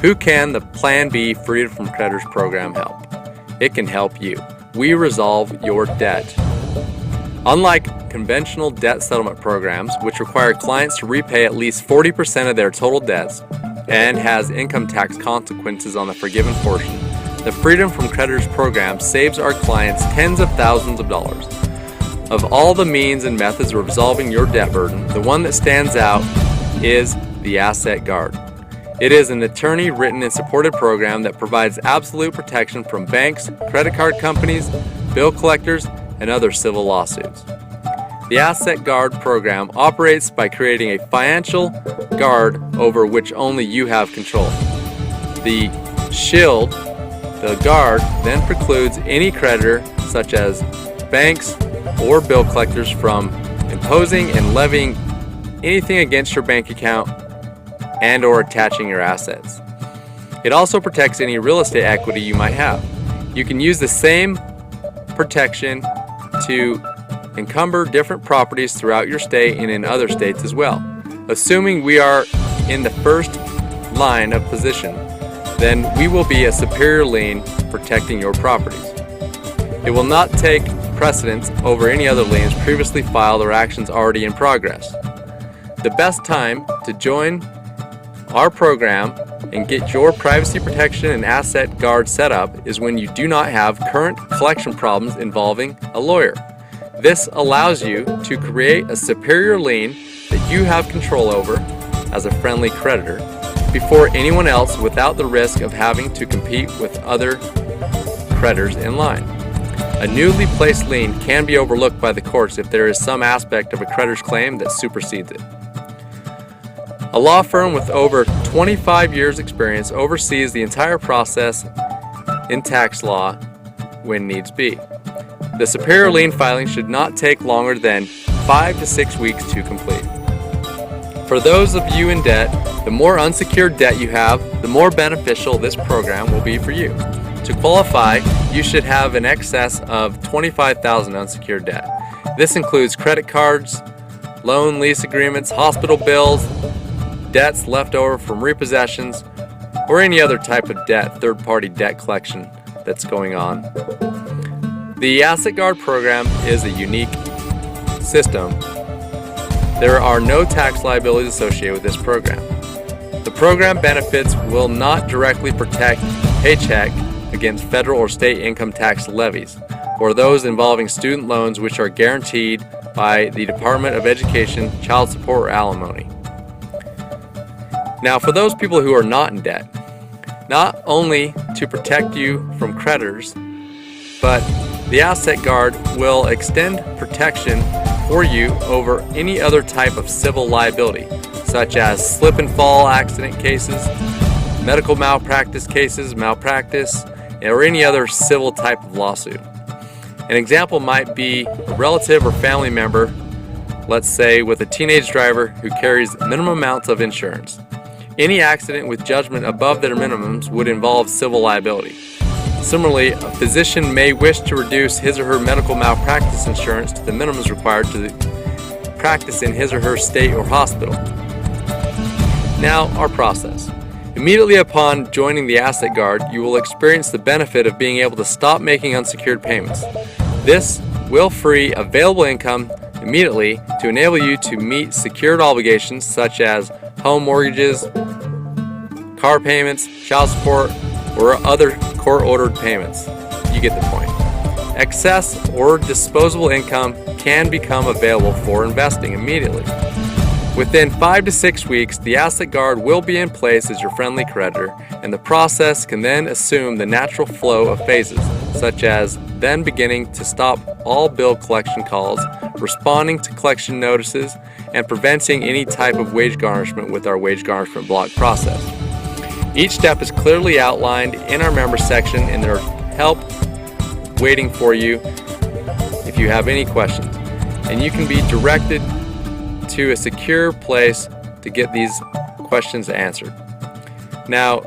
Who can the Plan B Freedom from Creditors program help? It can help you. We resolve your debt. Unlike conventional debt settlement programs, which require clients to repay at least 40% of their total debts and has income tax consequences on the forgiven portion, the Freedom from Creditors program saves our clients tens of thousands of dollars. Of all the means and methods of resolving your debt burden, the one that stands out is the Asset Guard. It is an attorney-written and supported program that provides absolute protection from banks, credit card companies, bill collectors, and other civil lawsuits. The Asset Guard program operates by creating a financial guard over which only you have control. The shield, the guard, then precludes any creditor, such as banks or bill collectors, from imposing and levying anything against your bank account and or attaching your assets. It also protects any real estate equity you might have. You can use the same protection to encumber different properties throughout your state and in other states as well. Assuming we are in the first line of position, then we will be a superior lien protecting your properties. It will not take precedence over any other liens previously filed or actions already in progress. The best time to join our program and get your privacy protection and asset guard set up is when you do not have current collection problems involving a lawyer. This allows you to create a superior lien that you have control over as a friendly creditor before anyone else, without the risk of having to compete with other creditors in line. A newly placed lien can be overlooked by the courts if there is some aspect of a creditor's claim that supersedes it. A law firm with over 25 years experience oversees the entire process in tax law when needs be. The superior lien filing should not take longer than 5 to 6 weeks to complete. For those of you in debt, the more unsecured debt you have, the more beneficial this program will be for you. To qualify, you should have an excess of $25,000 unsecured debt. This includes credit cards, loan lease agreements, hospital bills, debts left over from repossessions, or any other type of debt, third-party debt collection that's going on. The Asset Guard program is a unique system. There are no tax liabilities associated with this program. The program benefits will not directly protect paycheck against federal or state income tax levies, or those involving student loans which are guaranteed by the Department of Education, child support, or alimony. Now, for those people who are not in debt, not only to protect you from creditors, but the Asset Guard will extend protection for you over any other type of civil liability, such as slip and fall accident cases, medical malpractice cases, malpractice, or any other civil type of lawsuit. An example might be a relative or family member, let's say with a teenage driver who carries minimum amounts of insurance. Any accident with judgment above their minimums would involve civil liability. Similarly, a physician may wish to reduce his or her medical malpractice insurance to the minimums required to practice in his or her state or hospital. Now, our process. Immediately upon joining the Asset Guard, you will experience the benefit of being able to stop making unsecured payments. This will free available income immediately to enable you to meet secured obligations such as home mortgages, car payments, child support, or other court-ordered payments. You get the point. Excess or disposable income can become available for investing immediately. Within 5 to 6 weeks, the Asset Guard will be in place as your friendly creditor, and the process can then assume the natural flow of phases, such as then beginning to stop all bill collection calls, responding to collection notices, and preventing any type of wage garnishment with our wage garnishment block process. Each step is clearly outlined in our member section, and there's help waiting for you if you have any questions. And you can be directed to a secure place to get these questions answered. Now,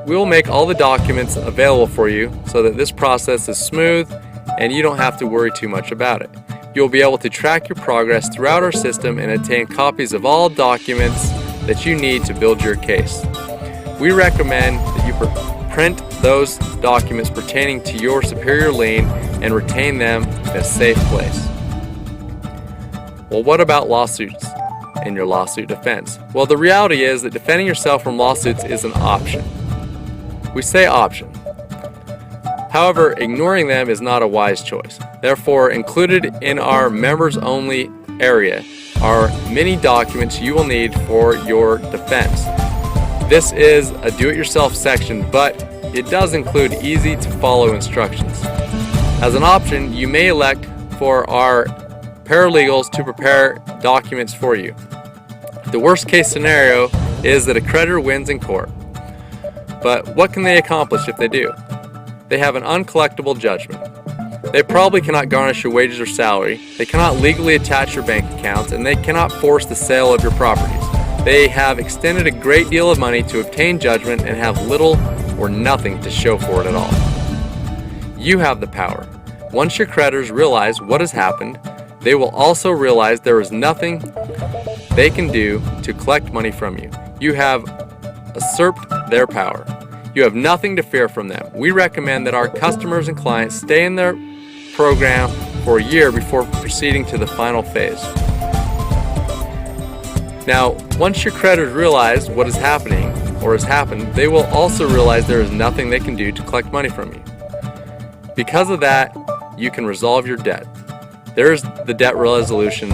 we will make all the documents available for you so that this process is smooth and you don't have to worry too much about it. You'll be able to track your progress throughout our system and obtain copies of all documents that you need to build your case. we recommend that you print those documents pertaining to your superior lien and retain them in a safe place. Well, what about lawsuits and your lawsuit defense? Well, the reality is that defending yourself from lawsuits is an option. We say option. However, ignoring them is not a wise choice. Therefore, included in our members-only area are many documents you will need for your defense. This is a do-it-yourself section, but it does include easy-to-follow instructions. As an option, you may elect for our paralegals to prepare documents for you. The worst-case scenario is that a creditor wins in court. But what can they accomplish if they do? They have an uncollectible judgment. They probably cannot garnish your wages or salary, they cannot legally attach your bank accounts, and they cannot force the sale of your properties. They have extended a great deal of money to obtain judgment and have little or nothing to show for it at all. You have the power. Once your creditors realize what has happened, they will also realize there is nothing they can do to collect money from you. You have usurped their power. You have nothing to fear from them. We recommend that our customers and clients stay in their program for a year before proceeding to the final phase. Now, once your creditors realize what is happening or has happened, they will also realize there is nothing they can do to collect money from you. Because of that, you can resolve your debt. There's the debt resolution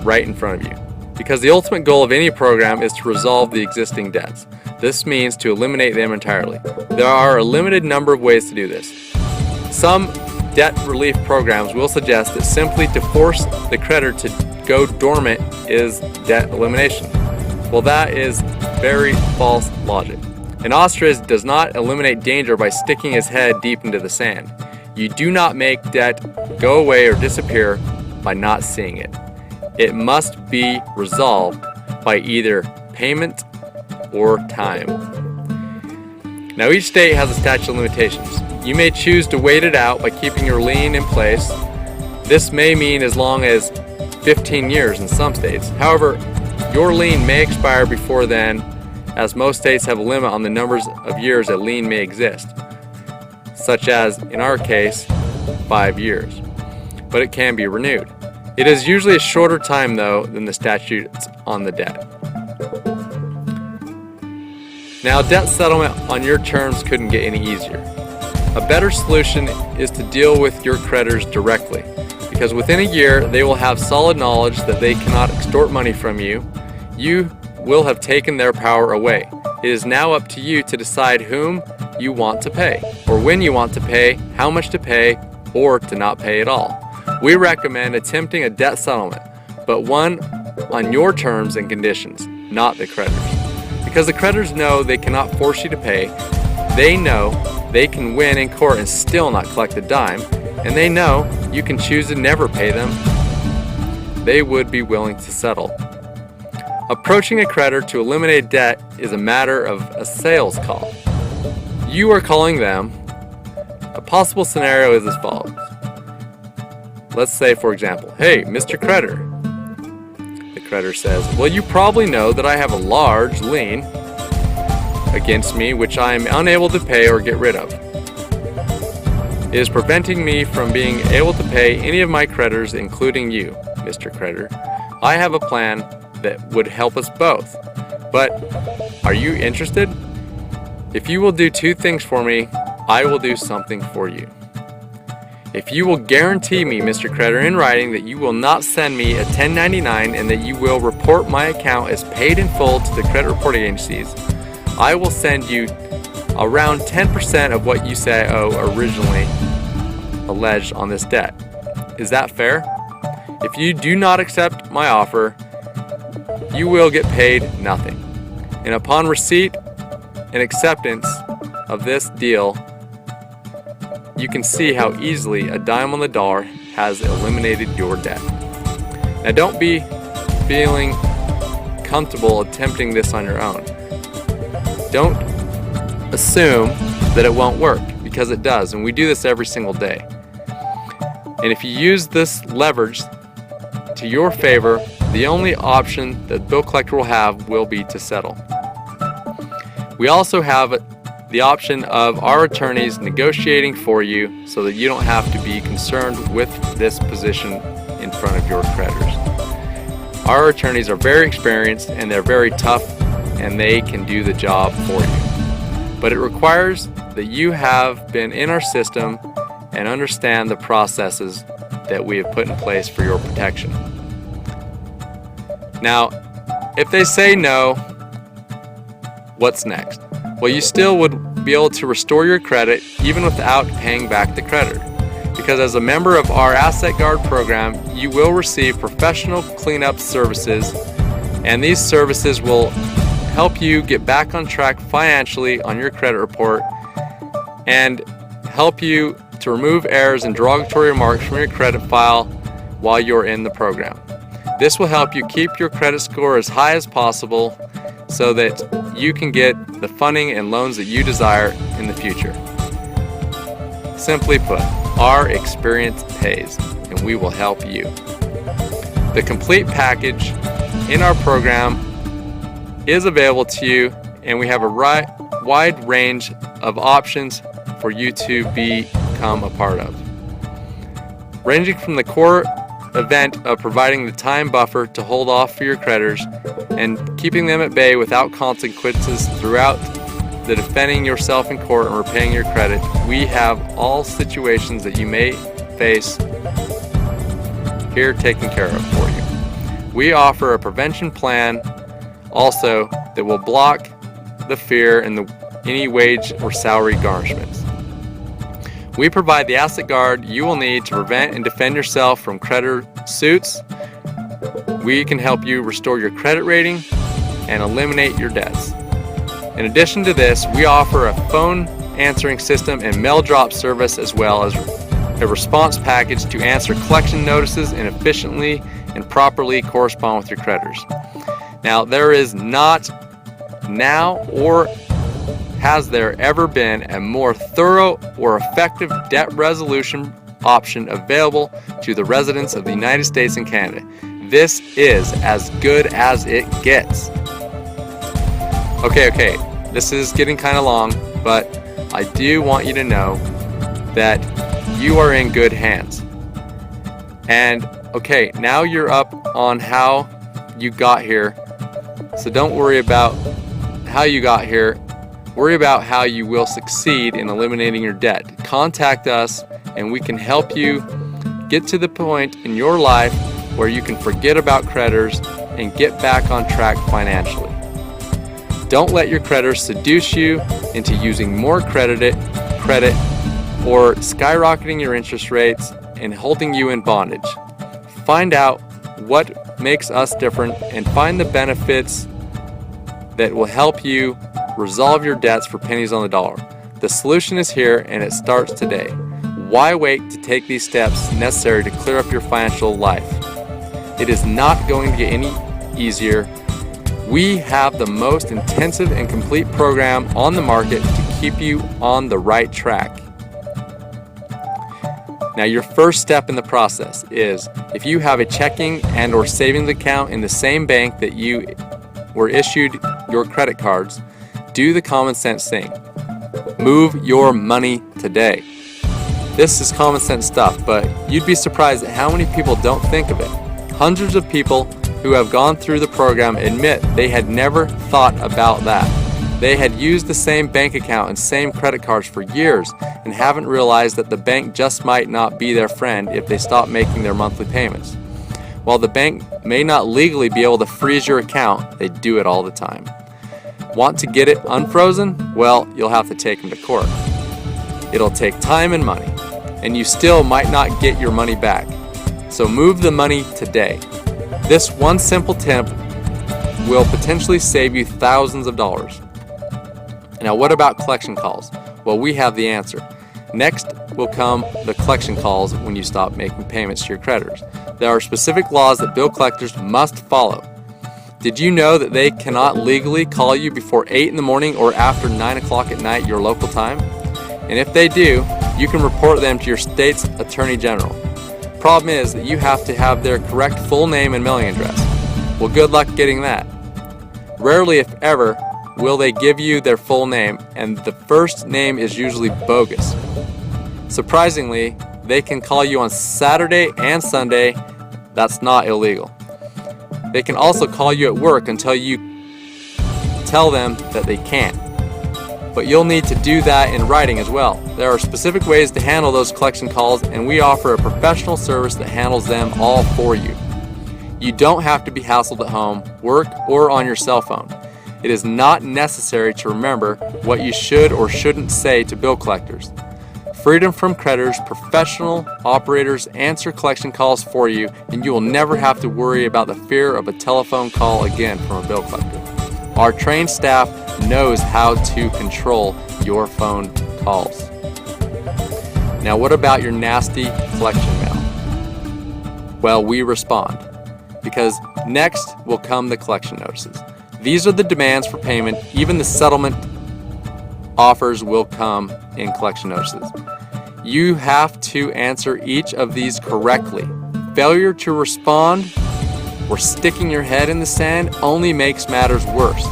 right in front of you. Because the ultimate goal of any program is to resolve the existing debts. This means to eliminate them entirely. There are a limited number of ways to do this. Some debt relief programs will suggest that simply to force the creditor to go dormant is debt elimination. Well, that is very false logic. An ostrich does not eliminate danger by sticking his head deep into the sand. You do not make debt go away or disappear by not seeing it. It must be resolved by either payment or time. Now, each state has a statute of limitations. You may choose to wait it out by keeping your lien in place. This may mean as long as 15 years in some states. However, your lien may expire before then, as most states have a limit on the numbers of years a lien may exist, such as, in our case, 5 years. But it can be renewed. It is usually a shorter time, though, than the statutes on the debt. Now, debt settlement on your terms couldn't get any easier. A better solution is to deal with your creditors directly, because within a year they will have solid knowledge that they cannot extort money from you. You will have taken their power away. It is now up to you to decide whom you want to pay, or when you want to pay, how much to pay, or to not pay at all. We recommend attempting a debt settlement, but one on your terms and conditions, not the creditors. Because the creditors know they cannot force you to pay, they know they can win in court and still not collect a dime, and they know you can choose to never pay them. They would be willing to settle. Approaching a creditor to eliminate debt is a matter of a sales call. You are calling them. A possible scenario is as follows. Let's say, for example, "Hey, Mr. Creditor." The creditor says, "Well, you probably know that I have a large lien against me which I am unable to pay or get rid of. It is preventing me from being able to pay any of my creditors, including you, Mr. Creditor. I have a plan that would help us both. But are you interested? If you will do two things for me, I will do something for you. If you will guarantee me, Mr. Creditor, in writing that you will not send me a 1099 and that you will report my account as paid in full to the credit reporting agencies, I will send you around 10% of what you say I owe originally alleged on this debt. Is that fair? If you do not accept my offer, you will get paid nothing. And upon receipt and acceptance of this deal, you can see how easily a dime on the dollar has eliminated your debt." Now, don't be feeling comfortable attempting this on your own. Don't assume that it won't work, because it does, and we do this every single day. And if you use this leverage to your favor, the only option that bill collector will have will be to settle. We also have the option of our attorneys negotiating for you so that you don't have to be concerned with this position in front of your creditors. Our attorneys are very experienced and they're very tough, and they can do the job for you. But it requires that you have been in our system and understand the processes that we have put in place for your protection. Now, if they say no, what's next? Well, you still would be able to restore your credit even without paying back the creditor. Because as a member of our Asset Guard program, you will receive professional cleanup services, and these services will help you get back on track financially on your credit report and help you to remove errors and derogatory remarks from your credit file while you're in the program. This will help you keep your credit score as high as possible so that you can get the funding and loans that you desire in the future. Simply put, our experience pays, and we will help you. The complete package in our program is available to you, and we have a wide range of options for you to become a part of. Ranging from the core event of providing the time buffer to hold off for your creditors and keeping them at bay without consequences throughout the defending yourself in court and repaying your credit, we have all situations that you may face here taken care of for you. We offer a prevention plan also that will block the fear and any wage or salary garnishments. We provide the asset guard you will need to prevent and defend yourself from creditor suits. We can help you restore your credit rating and eliminate your debts. In addition to this, we offer a phone answering system and mail drop service, as well as a response package to answer collection notices and efficiently and properly correspond with your creditors. Now, there is not now or has there ever been a more thorough or effective debt resolution option available to the residents of the United States and Canada. This is as good as it gets. Okay, this is getting kind of long, but I do want you to know that you are in good hands. And okay, now you're up on how you got here, so don't worry about how you got here. Worry about how you will succeed in eliminating your debt. Contact us and we can help you get to the point in your life where you can forget about creditors and get back on track financially. Don't let your creditors seduce you into using more credit or skyrocketing your interest rates and holding you in bondage. Find out what makes us different and find the benefits that will help you resolve your debts for pennies on the dollar. The solution is here and it starts today. Why wait to take these steps necessary to clear up your financial life? It is not going to get any easier. We have the most intensive and complete program on the market to keep you on the right track. Now, your first step in the process is if you have a checking and or savings account in the same bank that you were issued your credit cards, do the common sense thing. Move your money today. This is common sense stuff, but you'd be surprised at how many people don't think of it. Hundreds of people who have gone through the program admit they had never thought about that. They had used the same bank account and same credit cards for years and haven't realized that the bank just might not be their friend if they stop making their monthly payments. While the bank may not legally be able to freeze your account, they do it all the time. Want to get it unfrozen? Well, you'll have to take them to court. It'll take time and money, and you still might not get your money back. So move the money today. This one simple tip will potentially save you thousands of dollars. Now, what about collection calls? Well, we have the answer. Next will come the collection calls when you stop making payments to your creditors. There are specific laws that bill collectors must follow. Did you know that they cannot legally call you before 8 in the morning or after 9 o'clock at night your local time? And if they do, you can report them to your state's attorney general. Problem is that you have to have their correct full name and mailing address. Well, good luck getting that. Rarely, if ever, will they give you their full name, and the first name is usually bogus. Surprisingly, they can call you on Saturday and Sunday. That's not illegal. They can also call you at work until you tell them that they can't. But you'll need to do that in writing as well. There are specific ways to handle those collection calls, and we offer a professional service that handles them all for you. You don't have to be hassled at home, work, or on your cell phone. It is not necessary to remember what you should or shouldn't say to bill collectors. Freedom from Creditors professional operators answer collection calls for you, and you will never have to worry about the fear of a telephone call again from a bill collector. Our trained staff knows how to control your phone calls. Now, what about your nasty collection mail? Well, we respond, because next will come the collection notices. These are the demands for payment. Even the settlement offers will come in collection notices. You have to answer each of these correctly. Failure to respond or sticking your head in the sand only makes matters worse.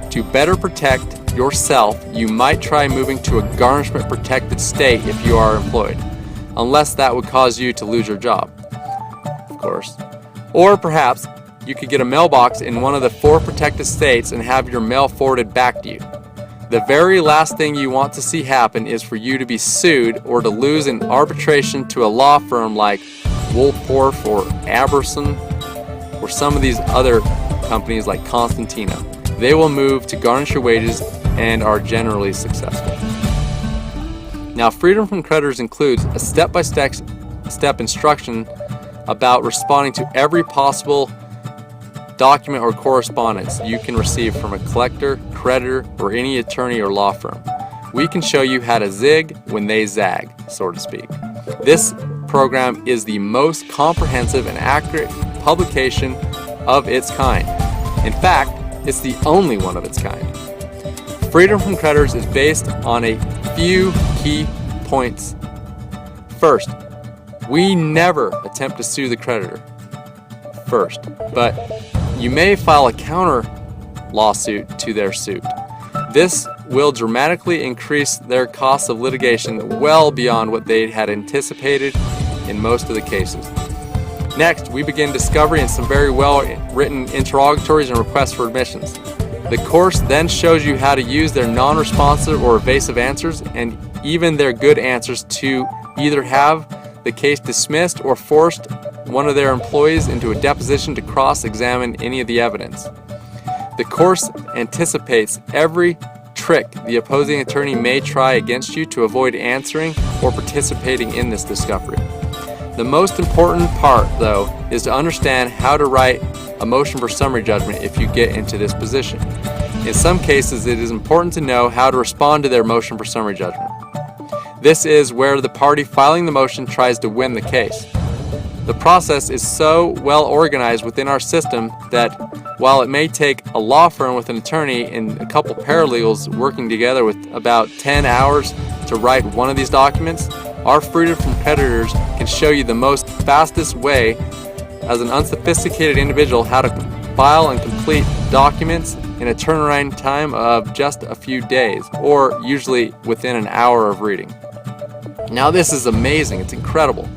To better protect yourself, you might try moving to a garnishment protected state if you are employed, unless that would cause you to lose your job, of course. Or perhaps you could get a mailbox in one of the 4 protected states and have your mail forwarded back to you. The very last thing you want to see happen is for you to be sued or to lose in arbitration to a law firm like Woolporth or Aberson or some of these other companies like Constantino. They will move to garnish your wages and are generally successful. Now, freedom from creditors includes a step-by-step instruction about responding to every possible document or correspondence you can receive from a collector, creditor, or any attorney or law firm. We can show you how to zig when they zag, so to speak. This program is the most comprehensive and accurate publication of its kind. In fact, it's the only one of its kind. Freedom from creditors is based on a few key points. First, we never attempt to sue the creditor first, but you may file a counter lawsuit to their suit. This will dramatically increase their costs of litigation well beyond what they had anticipated in most of the cases. Next, we begin discovery and some very well-written interrogatories and requests for admissions. The course then shows you how to use their non-responsive or evasive answers and even their good answers to either have the case dismissed or forced one of their employees into a deposition to cross-examine any of the evidence. The course anticipates every trick the opposing attorney may try against you to avoid answering or participating in this discovery. The most important part, though, is to understand how to write a motion for summary judgment if you get into this position. In some cases, it is important to know how to respond to their motion for summary judgment. This is where the party filing the motion tries to win the case. The process is so well organized within our system that while it may take a law firm with an attorney and a couple paralegals working together with about 10 hours to write one of these documents, our Freedom from Creditors can show you the most fastest way as an unsophisticated individual how to file and complete documents in a turnaround time of just a few days, or usually within an hour of reading. Now, this is amazing. It's incredible.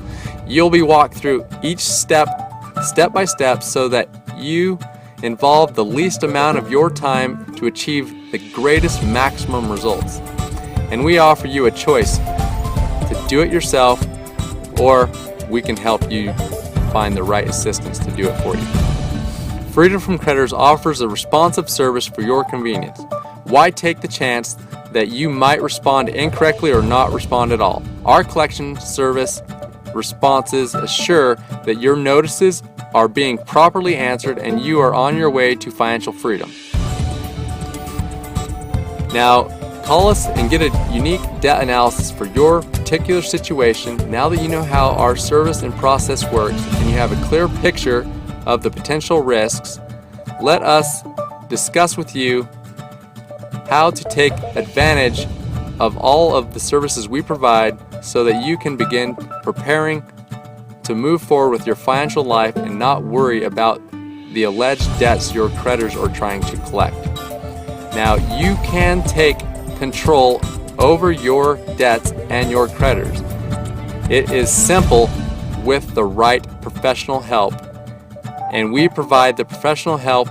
You'll be walked through each step by step so that you involve the least amount of your time to achieve the greatest maximum results. And we offer you a choice to do it yourself, or we can help you find the right assistance to do it for you. Freedom from Creditors offers a responsive service for your convenience. Why take the chance that you might respond incorrectly or not respond at all? Our collection service responses assure that your notices are being properly answered and you are on your way to financial freedom. Now, call us and get a unique debt analysis for your particular situation. Now that you know how our service and process works and you have a clear picture of the potential risks, let us discuss with you how to take advantage of all of the services we provide so that you can begin preparing to move forward with your financial life and not worry about the alleged debts your creditors are trying to collect. Now you can take control over your debts and your creditors. It is simple with the right professional help, and we provide the professional help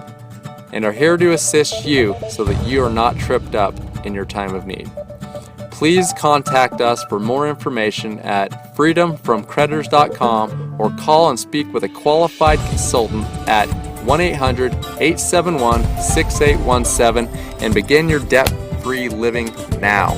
and are here to assist you so that you are not tripped up in your time of need. Please contact us for more information at freedomfromcreditors.com or call and speak with a qualified consultant at 1-800-871-6817 and begin your debt-free living now.